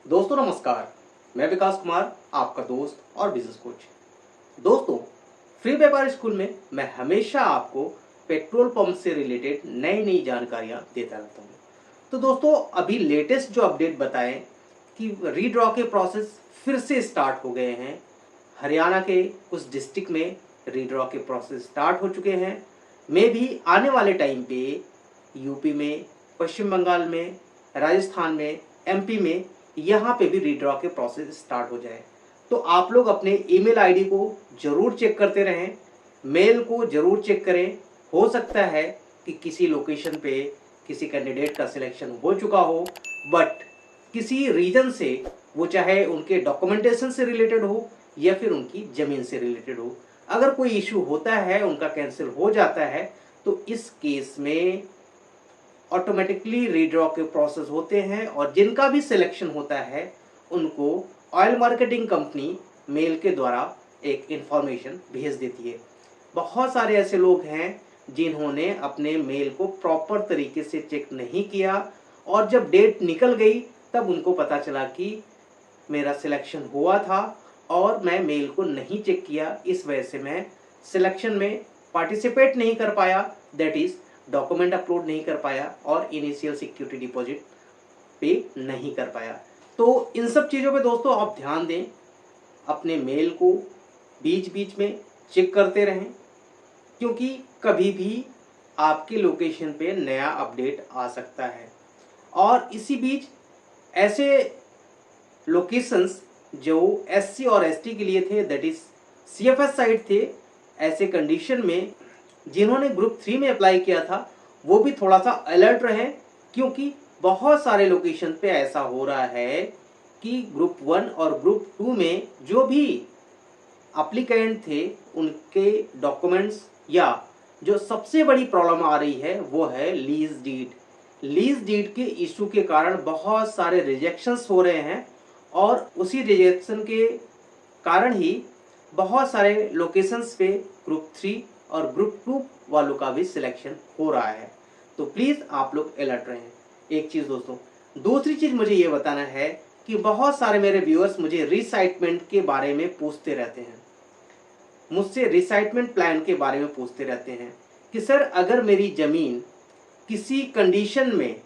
दोस्तों नमस्कार। मैं विकास कुमार, आपका दोस्त और बिजनेस कोच। दोस्तों, फ्री व्यापार स्कूल में मैं हमेशा आपको पेट्रोल पंप से रिलेटेड नई नई जानकारियां देता रहता हूं। तो दोस्तों, अभी लेटेस्ट जो अपडेट बताएं कि रीड्रॉ के प्रोसेस फिर से स्टार्ट हो गए हैं। हरियाणा के कुछ डिस्ट्रिक्ट में रीड्रॉ के प्रोसेस स्टार्ट हो चुके हैं। मे भी आने वाले टाइम पे यूपी में, पश्चिम बंगाल में, राजस्थान में, एमपी में यहाँ पे भी रीड्रॉ के प्रोसेस स्टार्ट हो जाए। तो आप लोग अपने ईमेल आईडी को जरूर चेक करते रहें, मेल को जरूर चेक करें। हो सकता है कि किसी लोकेशन पे किसी कैंडिडेट का सिलेक्शन हो चुका हो, बट किसी रीजन से, वो चाहे उनके डॉक्यूमेंटेशन से रिलेटेड हो या फिर उनकी ज़मीन से रिलेटेड हो, अगर कोई इशू होता है, उनका कैंसिल हो जाता है, तो इस केस में ऑटोमेटिकली रीड्रॉ के प्रोसेस होते हैं और जिनका भी सिलेक्शन होता है उनको ऑयल मार्केटिंग कंपनी मेल के द्वारा एक इंफॉर्मेशन भेज देती है। बहुत सारे ऐसे लोग हैं जिन्होंने अपने मेल को प्रॉपर तरीके से चेक नहीं किया और जब डेट निकल गई तब उनको पता चला कि मेरा सिलेक्शन हुआ था और मैं मेल को नहीं चेक किया, इस वजह से मैं सिलेक्शन में पार्टिसिपेट नहीं कर पाया, दैट इज डॉक्यूमेंट अपलोड नहीं कर पाया और इनिशियल सिक्योरिटी डिपॉजिट पे नहीं कर पाया। तो इन सब चीज़ों पे दोस्तों आप ध्यान दें, अपने मेल को बीच बीच में चेक करते रहें, क्योंकि कभी भी आपकी लोकेशन पे नया अपडेट आ सकता है। और इसी बीच ऐसे लोकेशंस जो एससी और एसटी के लिए थे, दैट इज सीएफएस साइट थे, ऐसे कंडीशन में जिन्होंने ग्रुप 3 में अप्लाई किया था वो भी थोड़ा सा अलर्ट रहे, क्योंकि बहुत सारे लोकेशन पे ऐसा हो रहा है कि ग्रुप 1 और ग्रुप 2 में जो भी अप्लीकेंट थे उनके डॉक्यूमेंट्स, या जो सबसे बड़ी प्रॉब्लम आ रही है वो है लीज डीड। लीज डीड के इशू के कारण बहुत सारे रिजेक्शंस हो रहे हैं और उसी रिजेक्शन के कारण ही बहुत सारे लोकेशंस पे ग्रुप 3 और ग्रुप 2 वालों का भी सिलेक्शन हो रहा है। तो प्लीज़ आप लोग अलर्ट रहें। एक चीज़ दोस्तों, दूसरी चीज़ मुझे ये बताना है कि बहुत सारे मेरे व्यूअर्स मुझे रिसाइटमेंट के बारे में पूछते रहते हैं, मुझसे रिसाइटमेंट प्लान के बारे में पूछते रहते हैं कि सर अगर मेरी ज़मीन किसी कंडीशन में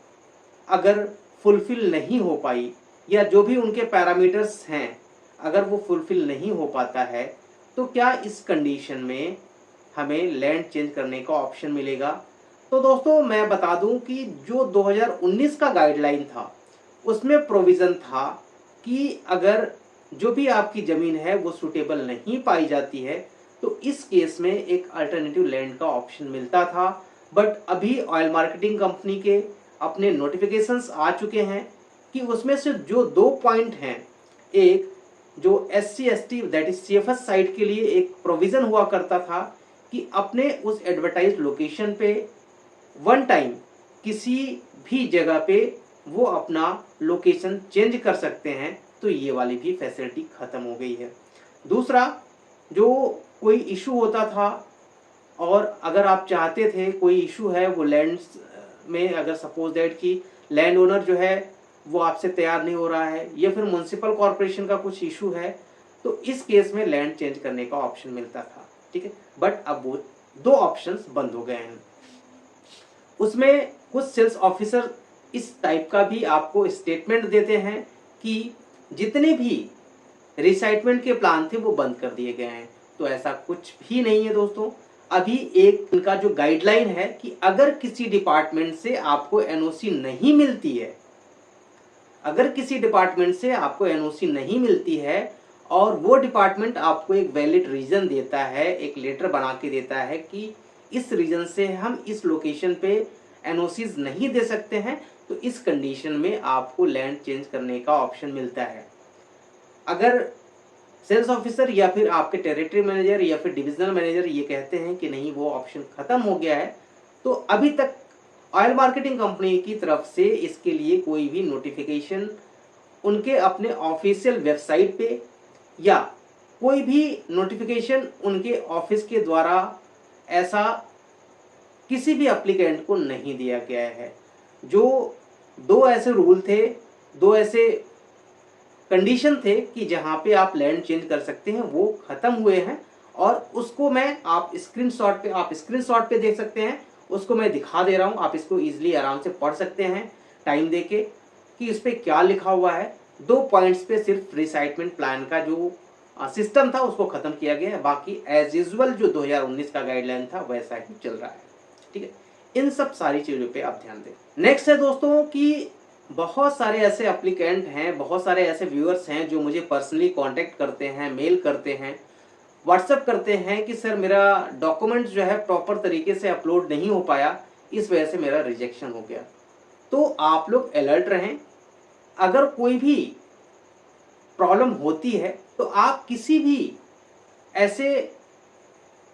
अगर फुलफिल नहीं हो पाई या जो भी उनके पैरामीटर्स हैं अगर वो फुलफिल नहीं हो पाता है, तो क्या इस कंडीशन में हमें लैंड चेंज करने का ऑप्शन मिलेगा। तो दोस्तों मैं बता दूं कि जो 2019 का गाइडलाइन था उसमें प्रोविज़न था कि अगर जो भी आपकी ज़मीन है वो सूटेबल नहीं पाई जाती है तो इस केस में एक अल्टरनेटिव लैंड का ऑप्शन मिलता था। बट अभी ऑयल मार्केटिंग कंपनी के अपने नोटिफिकेशंस आ चुके हैं कि उसमें से जो 2 पॉइंट हैं, एक जो SC ST that is CFS site के लिए एक प्रोविज़न हुआ करता था कि अपने उस एडवर्टाइज लोकेशन पे वन टाइम किसी भी जगह पे वो अपना लोकेशन चेंज कर सकते हैं, तो ये वाली भी फैसिलिटी ख़त्म हो गई है। दूसरा, जो कोई इशू होता था और अगर आप चाहते थे कोई इशू है वो लैंड में, अगर सपोज दैट कि लैंड ओनर जो है वो आपसे तैयार नहीं हो रहा है या फिर म्युनिसिपल कॉरपोरेशन का कुछ इशू है, तो इस केस में लैंड चेंज करने का ऑप्शन मिलता था, ठीक है। बट अब वो 2 ऑप्शंस बंद हो गए हैं। उसमें कुछ सेल्स ऑफिसर इस टाइप का भी आपको स्टेटमेंट देते हैं कि जितने भी रिसाइटमेंट के प्लान थे वो बंद कर दिए गए हैं। तो ऐसा कुछ भी नहीं है दोस्तों। अभी एक इनका जो गाइडलाइन है कि अगर किसी डिपार्टमेंट से आपको एनओसी नहीं मिलती है, अगर किसी डिपार्टमेंट से आपको एनओसी नहीं मिलती है और वो डिपार्टमेंट आपको एक वैलिड रीजन देता है, एक लेटर बना के देता है कि इस रीजन से हम इस लोकेशन पे एनओसीज नहीं दे सकते हैं, तो इस कंडीशन में आपको लैंड चेंज करने का ऑप्शन मिलता है। अगर सेल्स ऑफिसर या फिर आपके टेरिटरी मैनेजर या फिर डिविजनल मैनेजर ये कहते हैं कि नहीं वो ऑप्शन खत्म हो गया है, तो अभी तक ऑयल मार्केटिंग कंपनी की तरफ से इसके लिए कोई भी नोटिफिकेशन उनके अपने ऑफिशियल वेबसाइट पे या कोई भी नोटिफिकेशन उनके ऑफिस के द्वारा ऐसा किसी भी एप्लीकेंट को नहीं दिया गया है। जो 2 ऐसे रूल थे, 2 ऐसे कंडीशन थे कि जहाँ पे आप लैंड चेंज कर सकते हैं वो ख़त्म हुए हैं, और उसको मैं आप स्क्रीनशॉट पे देख सकते हैं, उसको मैं दिखा दे रहा हूँ। आप इसको ईजिली आराम से पढ़ सकते हैं टाइम देके कि इस पर क्या लिखा हुआ है। 2 पॉइंट्स पे सिर्फ रिसाइटमेंट प्लान का जो सिस्टम था उसको ख़त्म किया गया है, बाकी एज यूजुअल जो 2019 का गाइडलाइन था वैसा ही चल रहा है। ठीक है, इन सब सारी चीज़ों पे आप ध्यान दें। नेक्स्ट है दोस्तों कि बहुत सारे ऐसे एप्लीकेंट हैं, बहुत सारे ऐसे व्यूअर्स हैं जो मुझे पर्सनली कांटेक्ट करते हैं, मेल करते हैं, व्हाट्सएप करते हैं कि सर मेरा डॉक्यूमेंट जो है प्रॉपर तरीके से अपलोड नहीं हो पाया, इस वजह से मेरा रिजेक्शन हो गया। तो आप लोग अलर्ट रहें। अगर कोई भी प्रॉब्लम होती है तो आप किसी भी ऐसे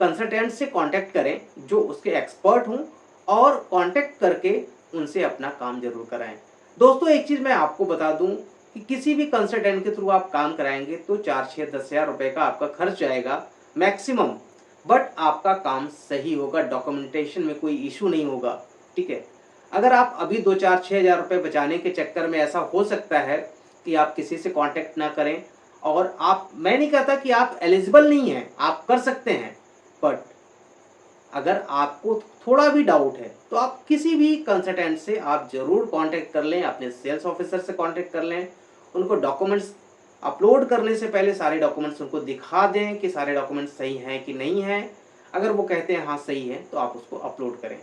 कंसल्टेंट से कांटेक्ट करें जो उसके एक्सपर्ट हों, और कांटेक्ट करके उनसे अपना काम जरूर कराएं। दोस्तों एक चीज़ मैं आपको बता दूं कि किसी भी कंसल्टेंट के थ्रू आप काम कराएंगे तो 4-6-10 हज़ार रुपये का आपका खर्च आएगा मैक्सिमम, बट आपका काम सही होगा, डॉक्यूमेंटेशन में कोई इशू नहीं होगा। ठीक है, अगर आप अभी 2-4-6 हज़ार रुपये बचाने के चक्कर में ऐसा हो सकता है कि आप किसी से कांटेक्ट ना करें, और आप, मैं नहीं कहता कि आप एलिजिबल नहीं हैं, आप कर सकते हैं, बट अगर आपको थोड़ा भी डाउट है तो आप किसी भी कंसल्टेंट से आप जरूर कांटेक्ट कर लें, अपने सेल्स ऑफिसर से कांटेक्ट कर लें। उनको डॉक्यूमेंट्स अपलोड करने से पहले सारे डॉक्यूमेंट्स उनको दिखा दें कि सारे डॉक्यूमेंट्स सही हैं कि नहीं हैं। अगर वो कहते हैं हाँ सही है तो आप उसको अपलोड करें।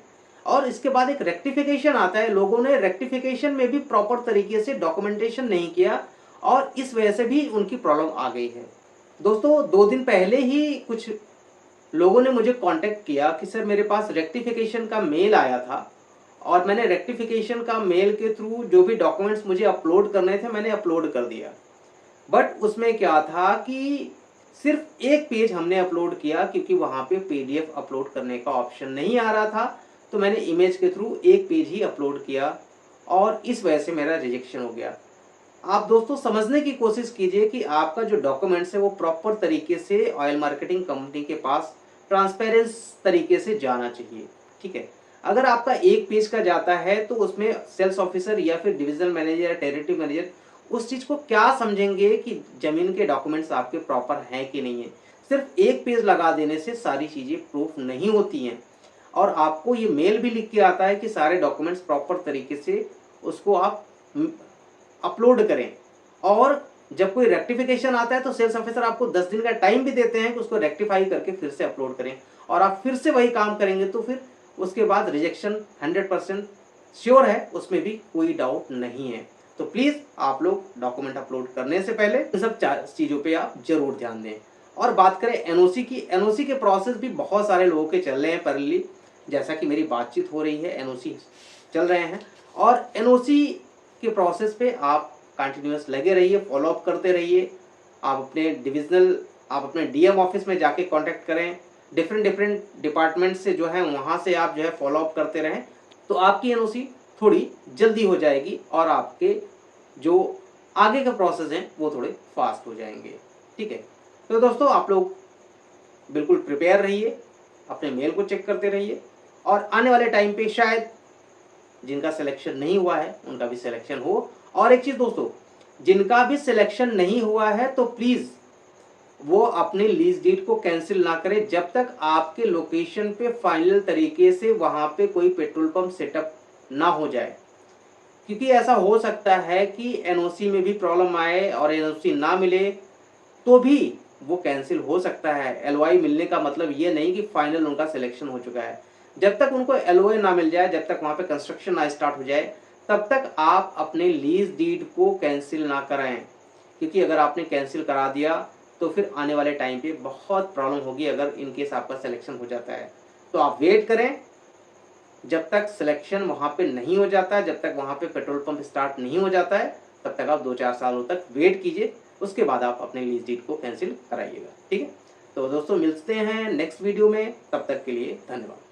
और इसके बाद एक रेक्टिफिकेशन आता है, लोगों ने रेक्टिफिकेशन में भी प्रॉपर तरीके से डॉक्यूमेंटेशन नहीं किया, और इस वजह से भी उनकी प्रॉब्लम आ गई है। दोस्तों 2 दिन पहले ही कुछ लोगों ने मुझे कांटेक्ट किया कि सर मेरे पास रेक्टिफिकेशन का मेल आया था, और मैंने रेक्टिफिकेशन का मेल के थ्रू जो भी डॉक्यूमेंट्स मुझे अपलोड करने थे मैंने अपलोड कर दिया, बट उसमें क्या था कि सिर्फ एक पेज हमने अपलोड किया, क्योंकि वहाँ पे पीडीएफ अपलोड करने का ऑप्शन नहीं आ रहा था, तो मैंने इमेज के थ्रू एक पेज ही अपलोड किया, और इस वजह से मेरा रिजेक्शन हो गया। आप दोस्तों समझने की कोशिश कीजिए कि आपका जो डॉक्यूमेंट्स है वो प्रॉपर तरीके से ऑयल मार्केटिंग कंपनी के पास ट्रांसपेरेंस तरीके से जाना चाहिए। ठीक है, अगर आपका एक पेज का जाता है तो उसमें सेल्स ऑफिसर या फिर डिविजनल मैनेजर या टेरिटरी मैनेजर उस चीज़ को क्या समझेंगे कि ज़मीन के डॉक्यूमेंट्स आपके प्रॉपर हैं कि नहीं है। सिर्फ एक पेज लगा देने से सारी चीज़ें प्रूफ नहीं होती हैं, और आपको ये मेल भी लिख के आता है कि सारे डॉक्यूमेंट्स प्रॉपर तरीके से उसको आप अपलोड करें। और जब कोई रेक्टिफिकेशन आता है तो सेल्स ऑफिसर आपको 10 दिन का टाइम भी देते हैं कि उसको रेक्टिफाई करके फिर से अपलोड करें, और आप फिर से वही काम करेंगे तो फिर उसके बाद रिजेक्शन 100% श्योर है, उसमें भी कोई डाउट नहीं है। तो प्लीज़ आप लोग डॉक्यूमेंट अपलोड करने से पहले इन सब चीज़ों पे आप जरूर ध्यान दें। और बात करें एनओसी की, एनओसी के प्रोसेस भी बहुत सारे लोगों के चल रहे हैं पैरेलली, जैसा कि मेरी बातचीत हो रही है एनओसी चल रहे हैं, और एनओसी के प्रोसेस पे आप कंटिन्यूस लगे रहिए, फॉलोअप करते रहिए। आप अपने डीएम ऑफिस में जाके कांटेक्ट करें, डिफरेंट डिपार्टमेंट से जो है वहाँ से आप जो है फॉलोअप करते रहें, तो आपकी एनओसी थोड़ी जल्दी हो जाएगी, और आपके जो आगे के प्रोसेस हैं वो थोड़े फास्ट हो जाएंगे। ठीक है, तो दोस्तों आप लोग बिल्कुल प्रिपेयर रहिए, अपने मेल को चेक करते रहिए, और आने वाले टाइम पे शायद जिनका सिलेक्शन नहीं हुआ है उनका भी सिलेक्शन हो। और एक चीज़ दोस्तों, जिनका भी सिलेक्शन नहीं हुआ है तो प्लीज़ वो अपने लीज डीड को कैंसिल ना करें जब तक आपके लोकेशन पे फाइनल तरीके से वहाँ पे कोई पेट्रोल पंप सेटअप ना हो जाए, क्योंकि ऐसा हो सकता है कि एनओसी में भी प्रॉब्लम आए और एनओसी ना मिले तो भी वो कैंसिल हो सकता है। एलओआई मिलने का मतलब ये नहीं कि फाइनल उनका सिलेक्शन हो चुका है। जब तक उनको एलओआई ना मिल जाए, जब तक वहाँ पे कंस्ट्रक्शन ना स्टार्ट हो जाए, तब तक आप अपने लीज डीड को कैंसिल ना कराएं, क्योंकि अगर आपने कैंसिल करा दिया तो फिर आने वाले टाइम पे बहुत प्रॉब्लम होगी अगर इनकेस आपका सिलेक्शन हो जाता है। तो आप वेट करें, जब तक सिलेक्शन वहाँ पे नहीं हो जाता है, जब तक वहाँ पे पेट्रोल पंप स्टार्ट नहीं हो जाता है, तब तक आप 2-4 सालों तक वेट कीजिए, उसके बाद आप अपने लीज डीड को कैंसिल कराइएगा। ठीक है, तो दोस्तों मिलते हैं नेक्स्ट वीडियो में, तब तक के लिए धन्यवाद।